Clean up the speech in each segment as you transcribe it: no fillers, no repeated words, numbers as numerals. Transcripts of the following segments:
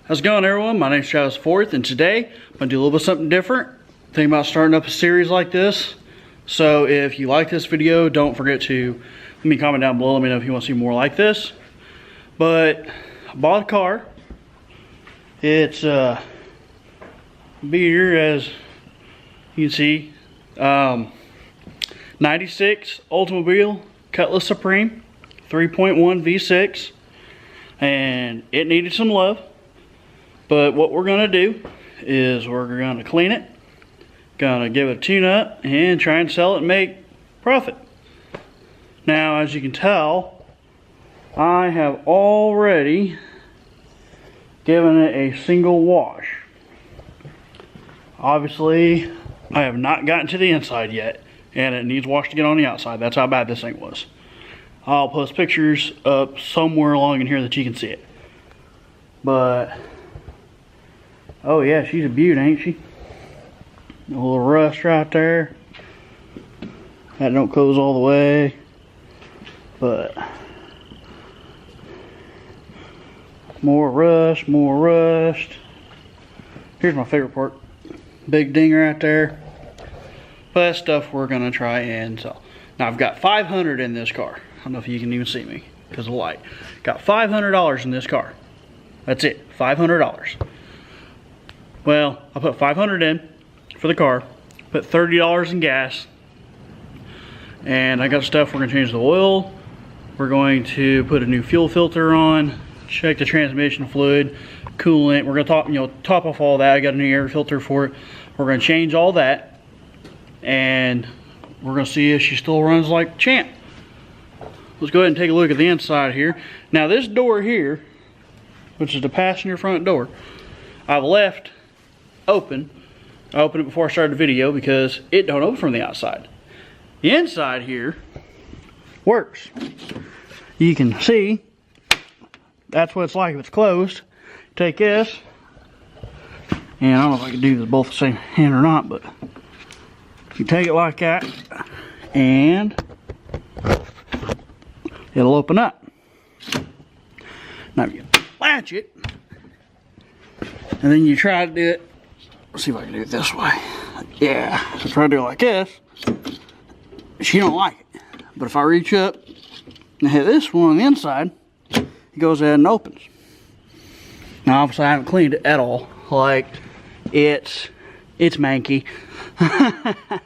How's it going, everyone? My name's Travis Forth, and today I'm gonna do a little bit something different. Thinking about starting up a series like this. So if you like this video, don't forget to let me comment down below. Let me know if you want to see more like this. But I bought a car. It's beater, as you can see. 96 Oldsmobile Cutlass Supreme 3.1 V6, and it needed some love. But what we're gonna do is we're gonna clean it, gonna give it a tune-up, and try and sell it and make profit. Now, as you can tell, I have already given it a single wash. Obviously, I have not gotten to the inside yet, and it needs wash to get on the outside. That's how bad this thing was. I'll post pictures up somewhere along in here that you can see it. But oh yeah, she's a beaut, ain't she? A little rust right there. That don't close all the way, but more rust, more rust. Here's my favorite part. Big ding right there. But that's stuff we're gonna try and sell. Now I've got $500 in this car. I don't know if you can even see me because of the light. Got $500 in this car. That's it, $500. Well, I put $500 in for the car, put $30 in gas, and I got stuff. We're gonna change the oil. We're going to put a new fuel filter on, check the transmission fluid, coolant. We're gonna top off all that. I got a new air filter for it. We're gonna change all that, and we're gonna see if she still runs like champ. Let's go ahead and take a look at the inside here. Now this door here, which is the passenger front door, I've left open. I opened it before I started the video because it don't open from the outside. The inside here works. You can see that's what it's like if it's closed. Take this, and I don't know if I can do this both the same hand or not, but you take it like that and it'll open up. Now you latch it, and then you try to do it. Let's see if I can do it this way. Yeah, so try to do it like this. She don't like it. But if I reach up and hit this one on the inside, it goes ahead and opens. Now obviously I haven't cleaned it at all. Like, it's manky. But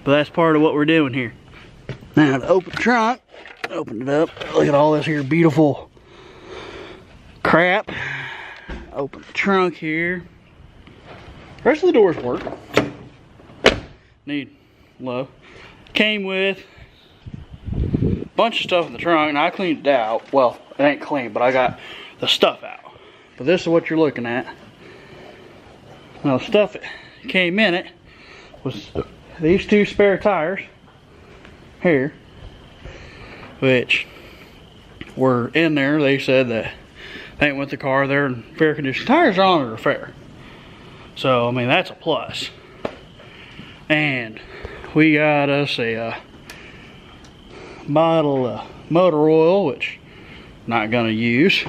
that's part of what we're doing here. Now to open the trunk, open it up. Look at all this here beautiful crap. Open the trunk here. The rest of the doors work. Need love. Came with a bunch of stuff in the trunk, and I cleaned it out. Well, it ain't clean, but I got the stuff out. But this is what you're looking at. Now the stuff that came in it was these two spare tires here, which were in there. They said that they ain't with the car. They're in fair condition. Tires are on repair. So, I mean, that's a plus. And we got us a bottle of motor oil, which I'm not going to use.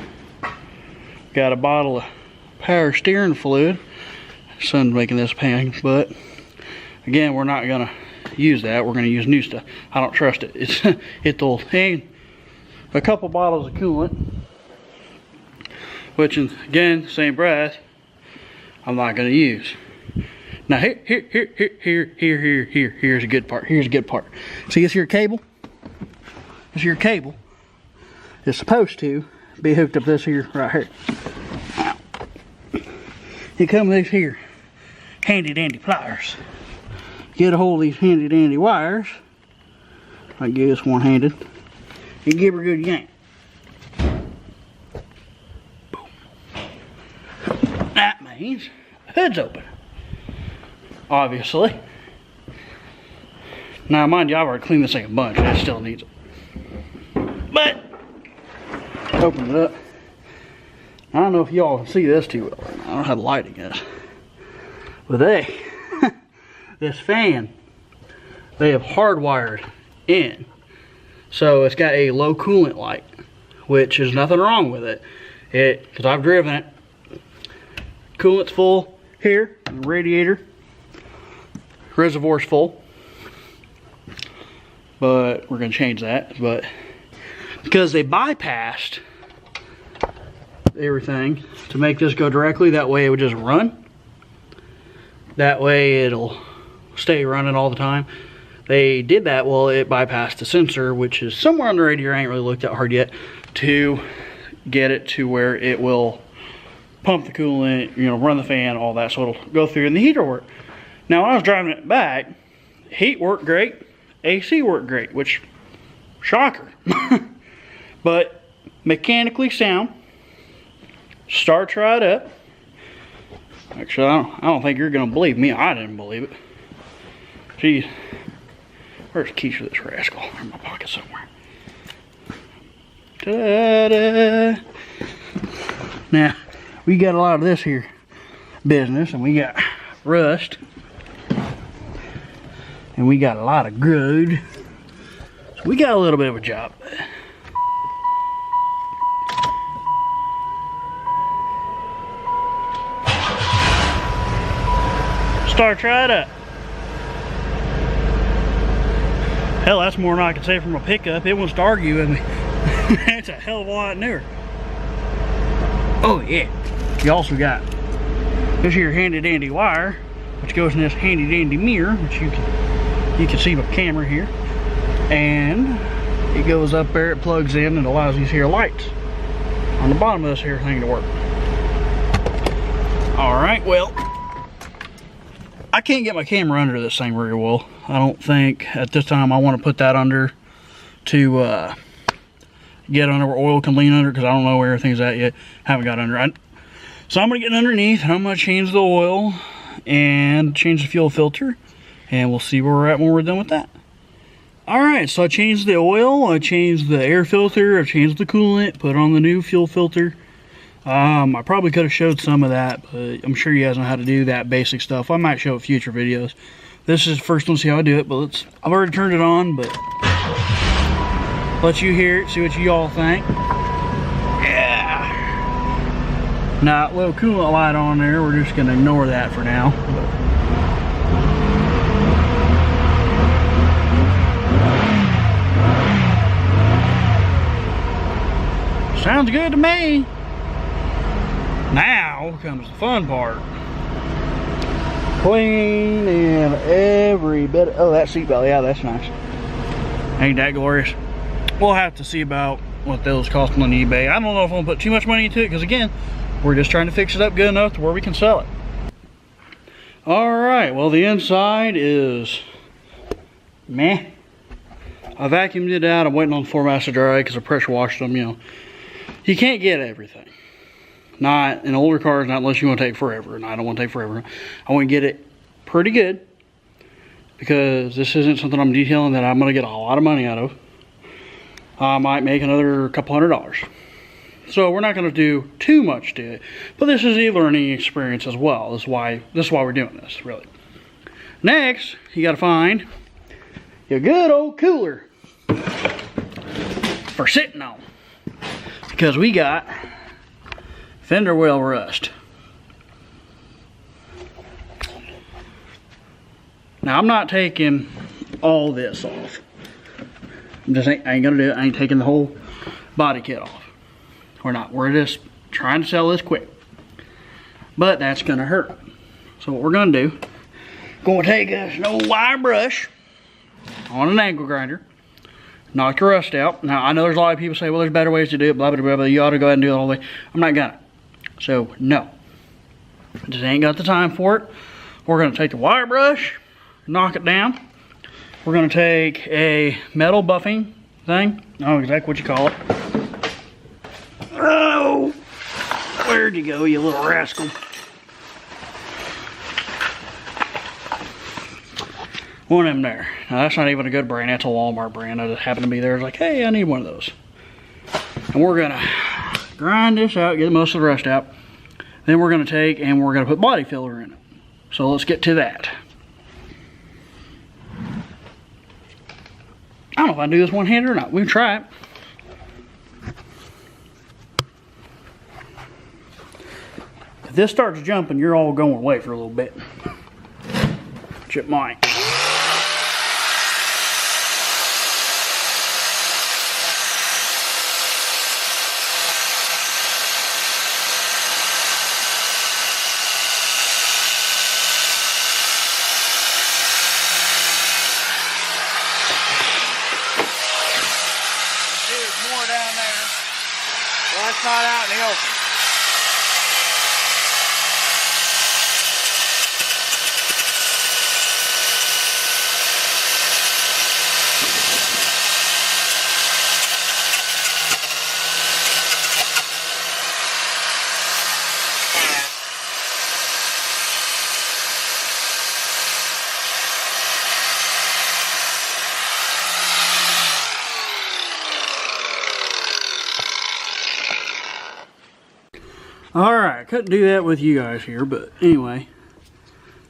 Got a bottle of power steering fluid. Son's making this pain, but again, we're not going to use that. We're going to use new stuff. I don't trust it. It's old. And a couple bottles of coolant, which, again, same breath, I'm not going to use. Now here's a good part. Here's a good part. See this here cable? This here cable is supposed to be hooked up this here right here. Now, you come with these here handy dandy pliers. Get a hold of these handy dandy wires. I guess one handed. And give her a good yank. That means the hood's open, obviously. Now, mind you, I've already cleaned this thing a bunch, and it still needs it. But open it up. I don't know if y'all can see this too well. I don't know how the lighting is, but this fan, they have hardwired in, so it's got a low coolant light, which is nothing wrong with it. Because I've driven it, Coolant's full here, and the radiator. Reservoir's full. But we're gonna change that. But because they bypassed everything to make this go directly, that way it would just run. That way it'll stay running all the time. They did that, well, it bypassed the sensor, which is somewhere on the radiator. I ain't really looked that hard yet, to get it to where it will pump the coolant, you know, run the fan, all that, so it'll go through and the heater work. Now when I was driving it back, heat worked great, AC worked great, which, shocker. But mechanically sound. Starts right up. Actually, I don't think you're gonna believe me. I didn't believe it. Geez. Where's the keys for this rascal? In my pocket somewhere. Ta-da! Now, we got a lot of this here business, and we got rust, and we got a lot of grud. So we got a little bit of a job. Start right up. Hell, that's more than I can say from a pickup. It wants to argue with me. It's a hell of a lot newer. Oh yeah. You also got this here handy dandy wire, which goes in this handy dandy mirror, which you can see my camera here. And it goes up there, it plugs in and allows these here lights on the bottom of this here thing to work. Alright, well, I can't get my camera under this thing very well. I don't think at this time I want to put that under to get under where oil can lean under, because I don't know where everything's at yet. Haven't got under. So I'm going to get underneath and I'm going to change the oil and change the fuel filter, and we'll see where we're at when we're done with that. Alright, so I changed the oil, I changed the air filter, I changed the coolant, put on the new fuel filter. I probably could have showed some of that, but I'm sure you guys know how to do that basic stuff. I might show it future videos. This is the first one to see how I do it, but I've already turned it on, but let you hear it, see what you all think. Yeah. Now, a little coolant light on there, we're just gonna ignore that for now. Sounds good to me. Now comes the fun part. Clean and every bit. Oh, that seatbelt, yeah, that's nice. Ain't that glorious? We'll have to see about what those cost on eBay. I don't know if I'm gonna put too much money into it, because again, we're just trying to fix it up good enough to where we can sell it. Alright, well, the inside is meh. I vacuumed it out. I'm waiting on the floor mats to dry because I pressure washed them, you know. You can't get everything. Not in older cars, not unless you want to take forever, and I don't want to take forever. I want to get it pretty good, because this isn't something I'm detailing that I'm going to get a lot of money out of. I might make another couple $100. So we're not going to do too much to it, but this is a learning experience as well. This is why we're doing this, really. Next, you got to find your good old cooler for sitting on, because we got fender well rust. Now I'm not taking all this off. I ain't gonna do it. I ain't taking the whole body kit off. We're not. We're just trying to sell this quick. But that's gonna hurt. So what we're gonna do, gonna take an old wire brush on an angle grinder, knock the rust out. Now I know there's a lot of people say, well, there's better ways to do it, blah blah blah blah. You ought to go ahead and do it all the way. I'm not gonna. So no, just ain't got the time for it. We're gonna take the wire brush, knock it down. We're gonna take a metal buffing thing. I don't know exactly what you call it. Oh, where'd you go, you little rascal? One of them there. Now that's not even a good brand. That's a Walmart brand. I just happened to be there. I was like, hey, I need one of those. And we're gonna grind this out, get most of the rust out. Then we're gonna take and we're gonna put body filler in it. So let's get to that. I don't know if I can do this one-handed or not. We can try it. If this starts jumping, you're all going away for a little bit. Which it might. There's more down there. Well, that's not out in the open. Alright, couldn't do that with you guys here, but anyway,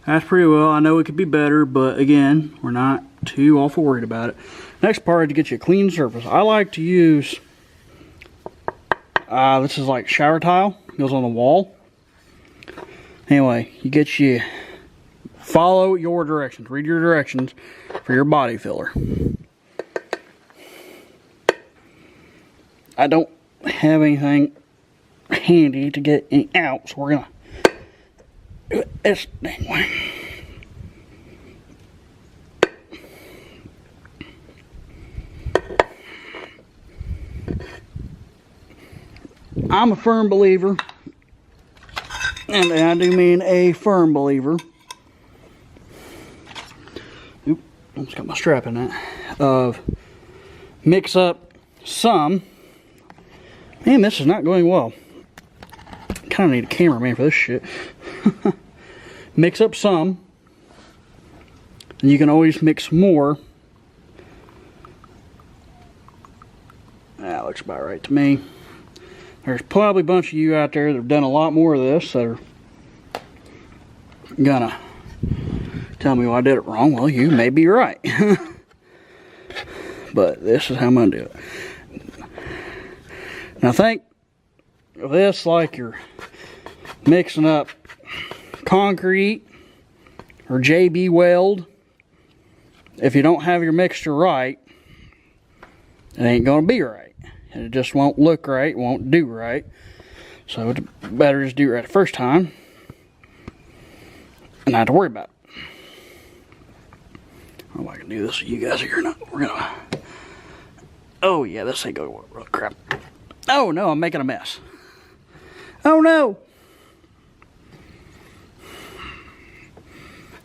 that's pretty well. I know it could be better, but again, we're not too awful worried about it. Next part is to get you a clean surface. I like to use, this is like shower tile, goes on the wall. Anyway, follow your directions, read your directions for your body filler. I don't have anything handy to get it out, so we're gonna do it this dang way. I'm a firm believer, and I do mean a firm believer. Oop, almost got my strap in that. Of mix up some. Man, this is not going well. Kind of need a cameraman for this shit. Mix up some, and you can always mix more. That looks about right to me. There's probably a bunch of you out there that have done a lot more of this that are gonna tell me, well, I did it wrong. Well, you may be right. But this is how I'm gonna do it. Now think of this like you're mixing up concrete or JB Weld. If you don't have your mixture right, it ain't gonna be right. And it just won't look right, won't do right. So it's better just do it right the first time and not have to worry about it. I don't know if I can do this so you guys are here or not. We're gonna, oh yeah, this ain't gonna work. Oh, crap. Oh no, I'm making a mess. Oh no.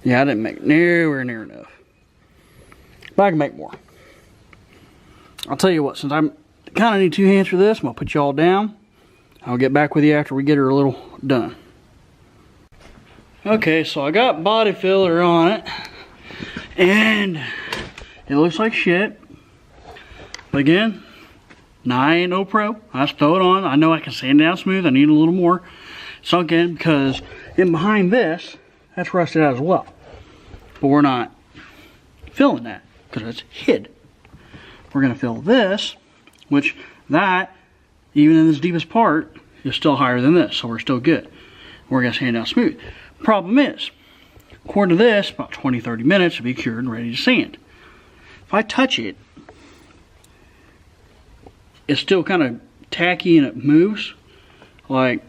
Yeah, I didn't make nowhere near enough. But I can make more. I'll tell you what, since I'm kind of need 2 hands for this, I'm going to put you all down. I'll get back with you after we get her a little done. Okay, so I got body filler on it. And it looks like shit. But again, now I ain't no pro. I just throw it on. I know I can sand it down smooth. I need a little more sunk in because in behind this, that's rusted out as well. But we're not filling that because it's hid. We're going to fill this, which that, even in this deepest part, is still higher than this. So we're still good. We're going to sand down smooth. Problem is, according to this, about 20-30 minutes to be cured and ready to sand. If I touch it, it's still kind of tacky and it moves like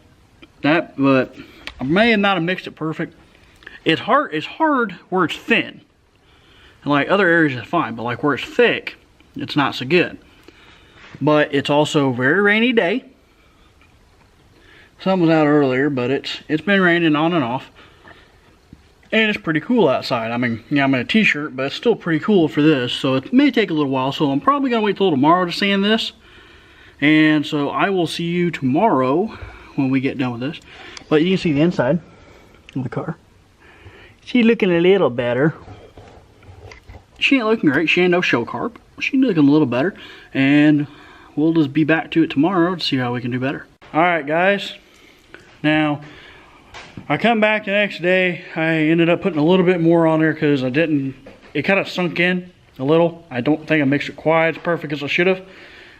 that, but I may not have mixed it perfect. It's hard where it's thin. And like other areas it's fine, but like where it's thick, it's not so good. But it's also a very rainy day. Sun was out earlier, but it's been raining on and off. And it's pretty cool outside. I mean, yeah, I'm in a t-shirt, but it's still pretty cool for this. So it may take a little while, so I'm probably gonna wait till tomorrow to sand this. And so I will see you tomorrow when we get done with this. But you can see the inside of the car. She's looking a little better. She ain't looking great. She ain't no show car. But she's looking a little better. And we'll just be back to it tomorrow to see how we can do better. Alright guys. Now, I come back the next day. I ended up putting a little bit more on there because I didn't, it kind of sunk in a little. I don't think I mixed it quite as perfect as I should have. I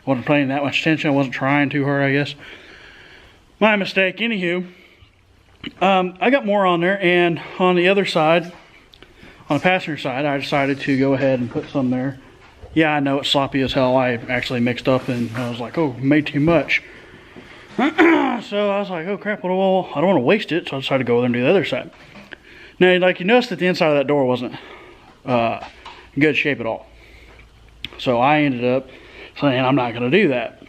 wasn't paying that much attention. I wasn't trying too hard, I guess. My mistake. Anywho, I got more on there, and on the other side, on the passenger side, I decided to go ahead and put some there. Yeah, I know it's sloppy as hell. I actually mixed up and I was like, oh, made too much. So I was like, oh crap, well, I don't want to waste it, so I decided to go over there and do the other side. Now, like you noticed that the inside of that door wasn't in good shape at all. So I ended up saying I'm not going to do that.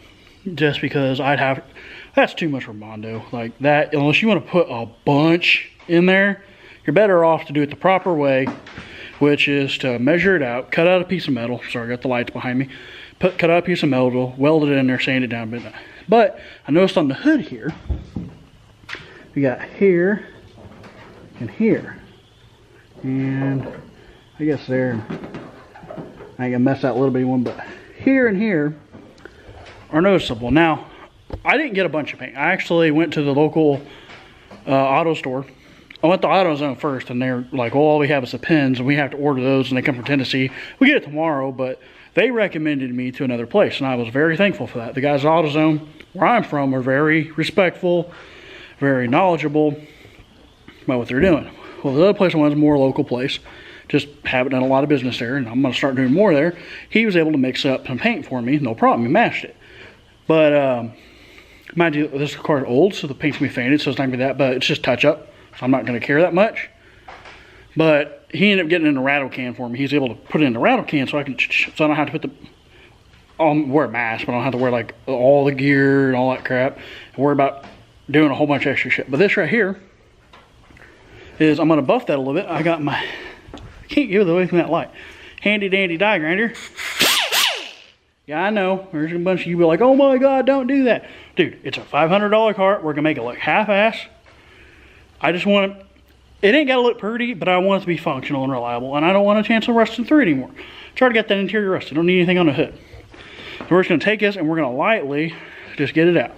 Just because that's too much for Bondo. Like that, unless you want to put a bunch in there, you're better off to do it the proper way, which is to measure it out, cut out a piece of metal. Sorry, I got the lights behind me. Cut out a piece of metal, weld it in there, sand it down a bit. But I noticed on the hood here, we got here and here. And I guess there, I ain't gonna mess that little bitty one, but here and here are noticeable. Now, I didn't get a bunch of paint. I actually went to the local auto store. I went to AutoZone first, and they're like, well, all we have is the pins, and we have to order those, and they come from Tennessee. We get it tomorrow, but they recommended me to another place, and I was very thankful for that. The guys at AutoZone, where I'm from, are very respectful, very knowledgeable about what they're doing. Well, the other place I went was a more local place. Just haven't done a lot of business there, and I'm going to start doing more there. He was able to mix up some paint for me, no problem. He matched it. But, mind you, this car is old, so the paint's going to be faded, so it's not going to be that, but it's just touch-up. So I'm not going to care that much. But he ended up getting in a rattle can for me. He's able to put it in the rattle can so I don't have to put I'll wear a mask, but I don't have to wear like all the gear and all that crap. And worry about doing a whole bunch of extra shit. But this right here is, I'm going to buff that a little bit. I got my, I can't give it away from that light. Handy dandy die grinder. Yeah, I know. There's a bunch of you be like, oh my God, don't do that. Dude, it's a $500 cart. We're going to make it look half-ass. I just want it ain't got to look pretty, but I want it to be functional and reliable, and I don't want a chance of rusting through it anymore. Try to get that interior rusted. Don't need anything on the hood. So we're just going to take this and we're going to lightly just get it out.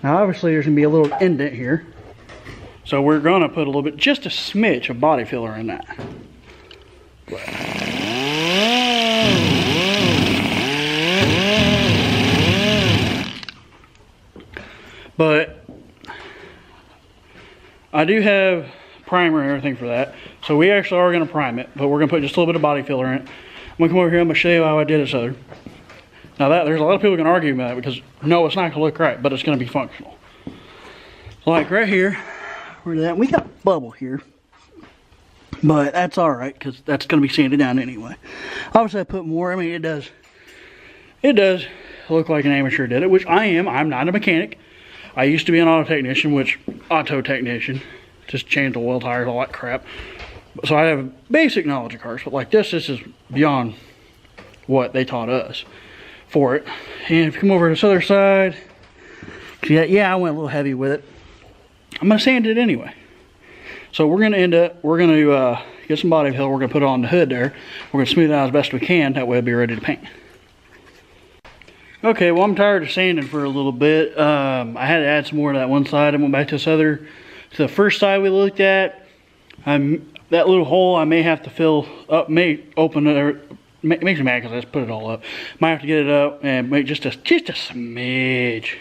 Now obviously there's going to be a little indent here. So we're going to put a little bit, just a smidge of body filler in that. But I do have primer and everything for that. So we actually are going to prime it, but we're going to put just a little bit of body filler in it. I'm going to come over here, I'm going to show you how I did this other. Now there's a lot of people going to argue about it because no, it's not going to look right, but it's going to be functional. So like right here, where that, we got bubble here, but that's all right because that's going to be sanded down anyway. Obviously I put more. I mean, it does look like an amateur did it, which I am. I'm not a mechanic. I used to be an auto technician, just change the oil, tires, all that crap. So I have basic knowledge of cars, but like this is beyond what they taught us for it. And if you come over to this other side, yeah, I went a little heavy with it. I'm going to sand it anyway. So we're going to get some body filler. We're going to put it on the hood there. We're going to smooth it out as best we can. That way it'll be ready to paint. Okay, well I'm tired of sanding for a little bit. I had to add some more to that one side. I went back to to the first side we looked at. That little hole I may have to fill up, may open it. Makes me mad because I just put it all up. Might have to get it up and make just a smidge.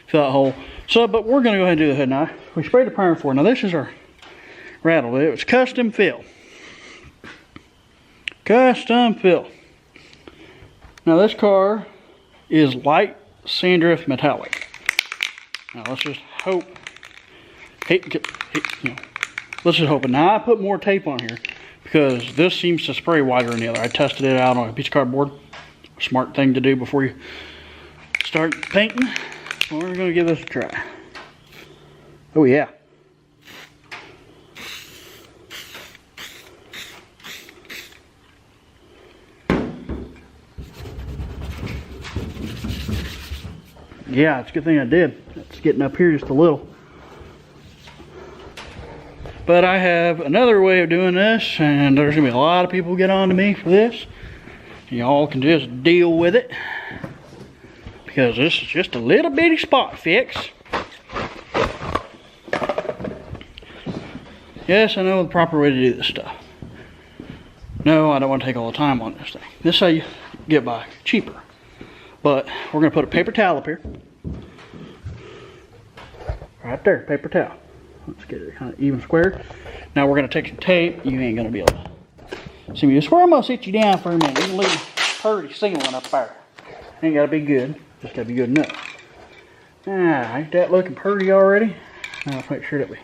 Fill that hole. So, but we're going to go ahead and do the hood now. We sprayed the primer for it. Now this is our rattle. It was custom fill. Custom fill. Now this car is light sandrift metallic. Now let's just hope. Let's just hope. And now I put more tape on here, because this seems to spray wider than the other. I tested it out on a piece of cardboard. Smart thing to do before you start painting. So we're going to give this a try. Oh yeah. Yeah, it's a good thing I did. It's getting up here just a little. But I have another way of doing this, and there's going to be a lot of people get on to me for this. Y'all can just deal with it. because this is just a little bitty spot fix. Yes, I know the proper way to do this stuff. No, I don't want to take all the time on this thing. This is how you get by cheaper. But we're going to put a paper towel up here. Right there, paper towel. Let's get it kind of even squared. Now we're going to take some tape. You ain't going to be able to see me. This is where I'm going to sit you down for a minute. You can leave a pretty ceiling up there. Ain't got to be good. Just got to be good enough. Ain't that looking pretty already? Now let's make sure that we...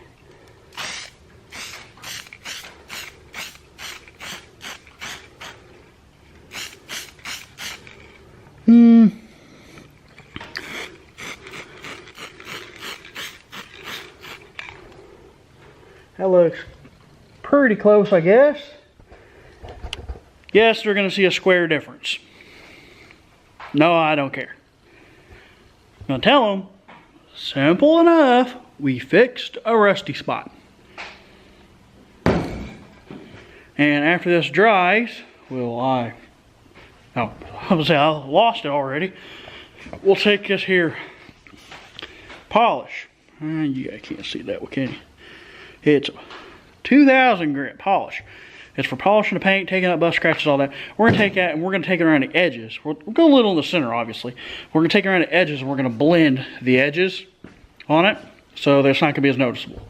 That looks pretty close, I guess. Yes, they're going to see a square difference. No, I don't care. I'm going to tell them, simple enough, we fixed a rusty spot. And after this dries, I lost it already. We'll take this here polish. You can't see that, can you? It's 2,000 grit polish. It's for polishing the paint, taking out bust scratches, all that. We're gonna take that and we're gonna take it around the edges. We're going a little in the center, obviously. We're gonna take it around the edges and we're gonna blend the edges on it, so that's not gonna be as noticeable.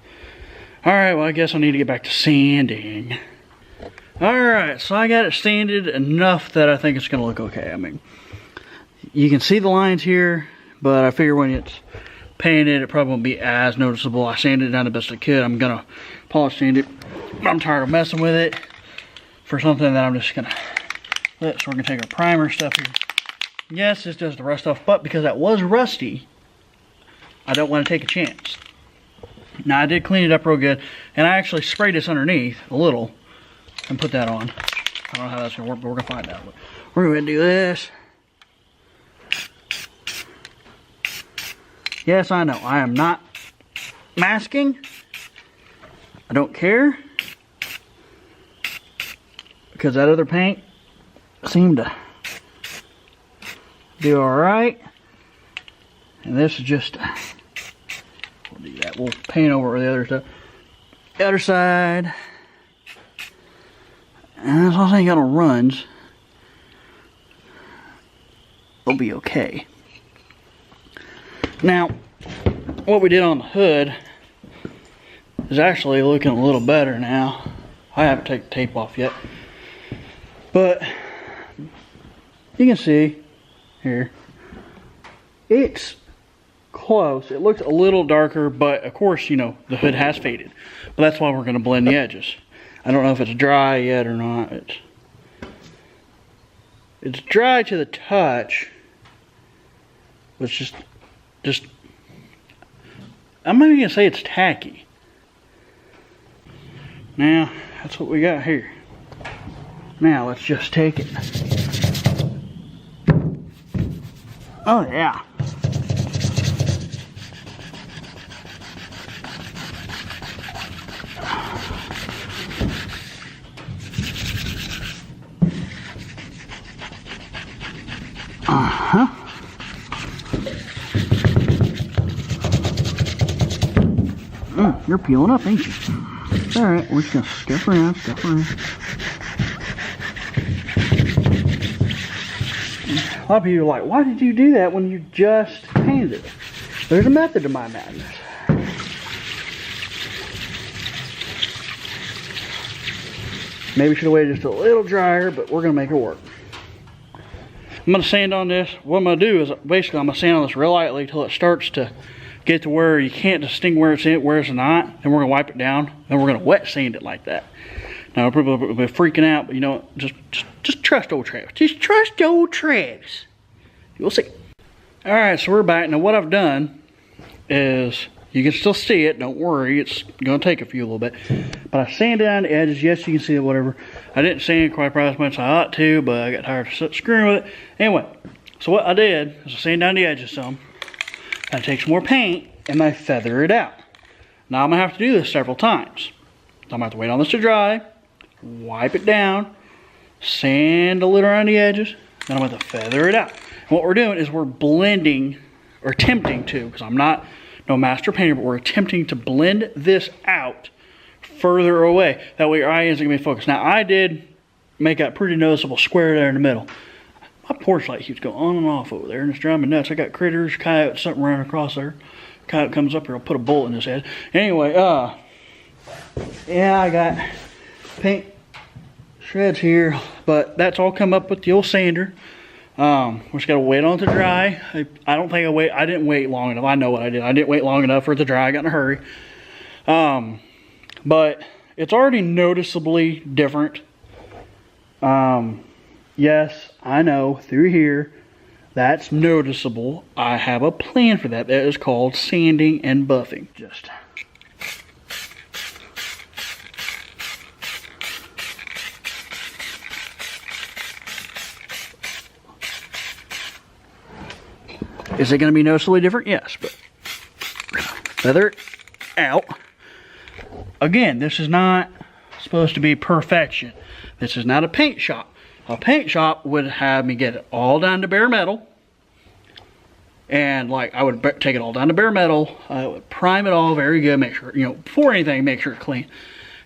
All right, well, I guess I need to get back to sanding. All right, so I got it sanded enough that I think it's gonna look okay. I mean, you can see the lines here, but I figure when it's painted, it probably won't be as noticeable. I sanded it down the best I could. I'm gonna polish sand it. I'm tired of messing with it for something that I'm just gonna let. So we're gonna take our primer stuff here. Yes, this does the rust off, but because that was rusty, I don't want to take a chance. Now I did clean it up real good, and I actually sprayed this underneath a little and put that on. I don't know how that's gonna work, but we're gonna find out. We're gonna do this. Yes, I know, I am not masking. I don't care. Because that other paint seemed to do alright. And this is just, we'll do that. We'll paint over the other stuff. The other side. And as long as I ain't got no runs, it'll be okay. Now, what we did on the hood is actually looking a little better now. I haven't taken the tape off yet. But you can see here, it's close. It looks a little darker, but of course, you know, the hood has faded. But that's why we're going to blend the edges. I don't know if it's dry yet or not. It's dry to the touch. But it's just, I'm not even going to say it's tacky. Now, that's what we got here. Now, let's just take it. Oh, yeah. Uh-huh. You're peeling up, ain't you? Alright, we're just gonna step around. A lot of people are like, why did you do that when you just painted it? There's a method to my madness. Maybe should have waited just a little drier, but we're gonna make it work. I'm gonna sand on this. What I'm gonna do is basically I'm gonna sand on this real lightly till it starts to get to where you can't distinguish where it's in, where it's not. Then we're gonna wipe it down, and we're gonna wet sand it like that. Now people will be freaking out, but you know, just trust old Travis. Just trust old Travis. You'll see. All right, so we're back. Now what I've done is, you can still see it. Don't worry, it's gonna take a few a little bit. But I sanded down the edges. Yes, you can see it. Whatever. I didn't sand quite as much as I ought to, but I got tired of screwing with it. Anyway, so what I did is I sanded down the edges some. I take some more paint and I feather it out. Now I'm gonna have to do this several times. I'm gonna have to wait on this to dry, wipe it down, sand a little around the edges, then I'm gonna feather it out. And what we're doing is we're blending, or attempting to, because I'm not no master painter, but we're attempting to blend this out further away. That way your eye isn't gonna be focused. Now I did make that pretty noticeable square there in the middle. My porch light keeps going on and off over there, and it's driving me nuts. I got critters, coyotes, something running across there. Coyote comes up here, I'll put a bullet in his head. Anyway, yeah, I got paint shreds here, but that's all come up with the old sander. We just gotta wait on it to dry. I don't think I didn't wait long enough. I know what I did. I didn't wait long enough for it to dry. I got in a hurry. But it's already noticeably different. Yes, I know through here, that's noticeable. I have a plan for that. That is called sanding and buffing. Just is it going to be noticeably different? Yes, but feather it out. Again, this is not supposed to be perfection. This is not a paint shop. A paint shop would have me get it all down to bare metal. And like I would take it all down to bare metal. I would prime it all very good. Make sure, you know, before anything, make sure it's clean.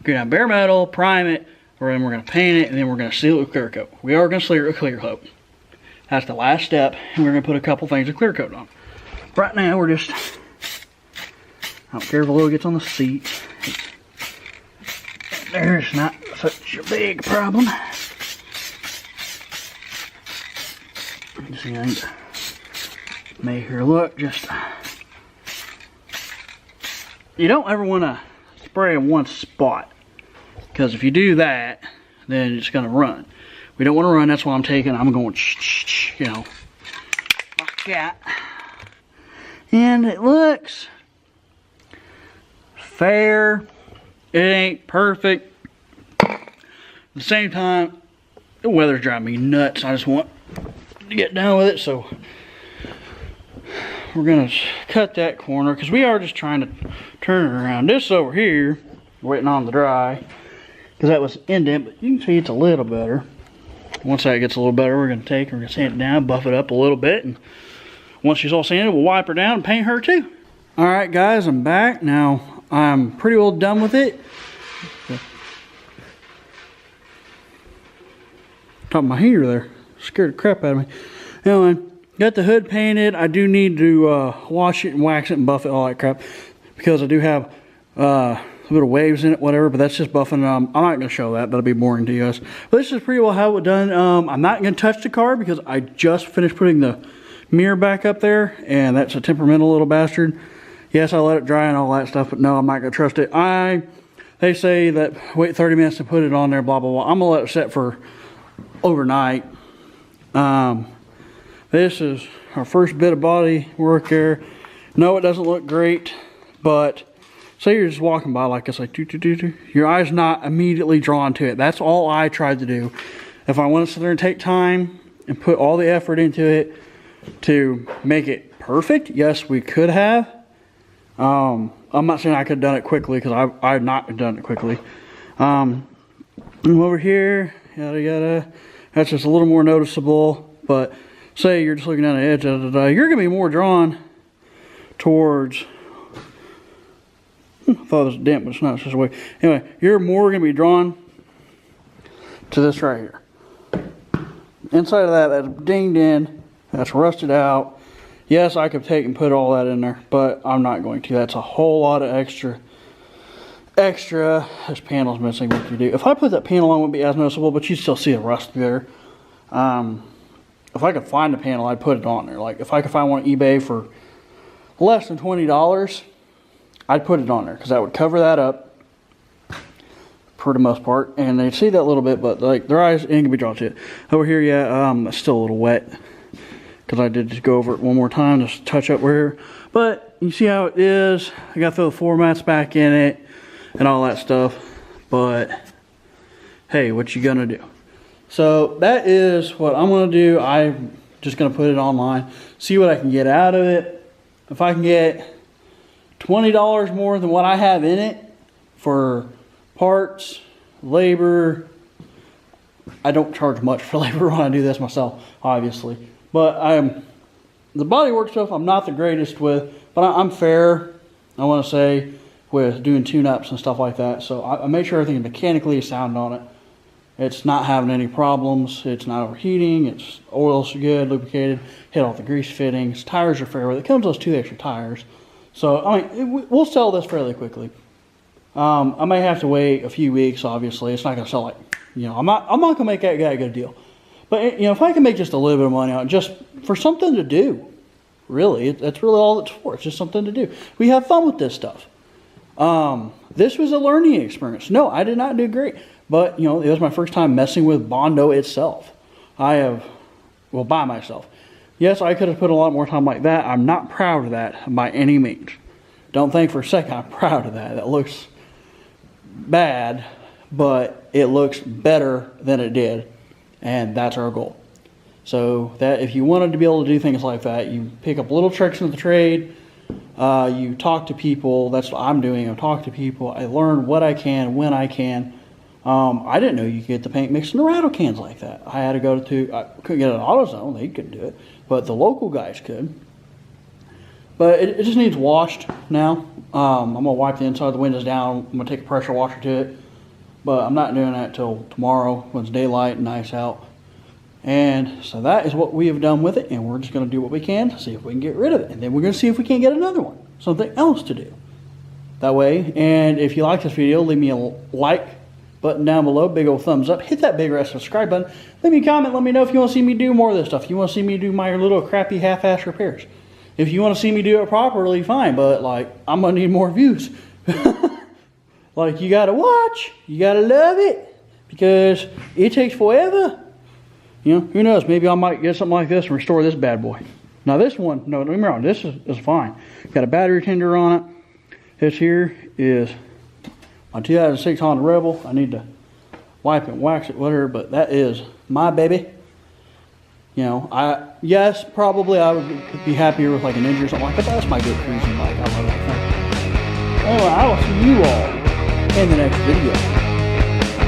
Go down bare metal, prime it, and then we're going to paint it, and then we're going to seal it with clear coat. We are going to seal it with clear coat. That's the last step, and we're going to put a couple things of clear coat on. Right now, we're just, I don't care if the little gets on the seat. There's not such a big problem. See, I need to make her look just. You don't ever want to spray in one spot, because if you do that, then it's going to run. We don't want to run. That's why I'm going, you know, like that. And it looks fair. It ain't perfect. At the same time, the weather's driving me nuts. I just want to get done with it, so we're gonna cut that corner because we are just trying to turn it around. This over here, waiting on the dry because that was indent, but you can see it's a little better. Once that gets a little better, we're gonna take her, we're gonna sand it down, buff it up a little bit, and once she's all sanded, we'll wipe her down and paint her too. All right, guys, I'm back now. I'm pretty well done with it. Top of my heater there. Scared the crap out of me. Anyway, got the hood painted. I do need to wash it and wax it and buff it, all that crap. Because I do have a bit of waves in it, whatever. But that's just buffing. I'm not going to show that. That'll be boring to you guys. But this is pretty well how it done. I'm not going to touch the car because I just finished putting the mirror back up there. And that's a temperamental little bastard. Yes, I let it dry and all that stuff, but no, I'm not going to trust it. They say that wait 30 minutes to put it on there, blah, blah, blah. I'm going to let it set for overnight. This is our first bit of body work there. No, it doesn't look great, but say you're just walking by like this, like your eye's not immediately drawn to it. That's all I tried to do. If I want to sit there and take time and put all the effort into it to make it perfect, yes, we could have. I'm not saying I could have done it quickly because I've not done it quickly. And over here, yada yada, that's just a little more noticeable. But say you're just looking down the edge, you're going to be more drawn towards. I thought it was a dent, but it's not. It's just a way. Anyway, you're more going to be drawn to this right here. Inside of that, that's dinged in, that's rusted out. Yes, I could take and put all that in there, but I'm not going to. That's a whole lot of extra. This panel's missing. What do you do? If I put that panel on, it wouldn't be as noticeable, but you'd still see the rust there. If I could find a panel, I'd put it on there. Like if I could find one on eBay for less than $20, I'd put it on there because that would cover that up for the most part. And they'd see that a little bit, but like their eyes ain't gonna be drawn to it. Over here, yeah, it's still a little wet. Because I did just go over it one more time, just touch up where. But you see how it is. I got to throw the floor mats back in it and all that stuff. But hey, what you gonna do? So that is what I'm gonna do. I'm just gonna put it online, see what I can get out of it. If I can get $20 more than what I have in it for parts, labor. I don't charge much for labor when I do this myself, obviously. But the bodywork stuff I'm not the greatest with, but I'm fair, I want to say, with doing tune-ups and stuff like that. So I made sure everything mechanically is sound on it. It's not having any problems. It's not overheating. It's oil's good, lubricated. Hit all the grease fittings. Tires are fair with it. It comes with those 2 extra tires. So I mean, we'll sell this fairly quickly. I may have to wait a few weeks. Obviously, it's not going to sell like, I'm not going to make that guy a good deal. But if I can make just a little bit of money on it, just for something to do, really, that's really all it's for. It's just something to do. We have fun with this stuff. This was a learning experience. No, I did not do great. But, it was my first time messing with Bondo itself. By myself. Yes, I could have put a lot more time like that. I'm not proud of that by any means. Don't think for a second I'm proud of that. That looks bad, but it looks better than it did. And that's our goal. So that if you wanted to be able to do things like that, you pick up little tricks in the trade. You talk to people. That's what I'm doing. I talk to people. I learn what I can, when I can. I didn't know you could get the paint mixed in the rattle cans like that. I had to go to, I couldn't get it at AutoZone. They couldn't do it. But the local guys could. But it just needs washed now. I'm going to wipe the inside of the windows down. I'm going to take a pressure washer to it. But I'm not doing that till tomorrow when it's daylight and nice out. And so that is what we have done with it. And we're just going to do what we can to see if we can get rid of it. And then we're going to see if we can't get another one. Something else to do. That way. And if you like this video, leave me a like button down below, big old thumbs up, hit that big red subscribe button, leave me a comment, let me know if you want to see me do more of this stuff, if you want to see me do my little crappy half-ass repairs. If you want to see me do it properly, fine, but like, I'm going to need more views. Like, you got to watch, you got to love it, because it takes forever. Who knows, maybe I might get something like this and restore this bad boy. Now this one, no, don't get me wrong, this is fine. Got a battery tender on it. This here is my 2006 Honda Rebel. I need to wipe it and wax it, whatever, but that is my baby. Yes, probably I would be happier with like an Ninja or something like that, but that's my good cruising bike. I love that thing. Anyway, I will see you all in the next video.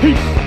Peace.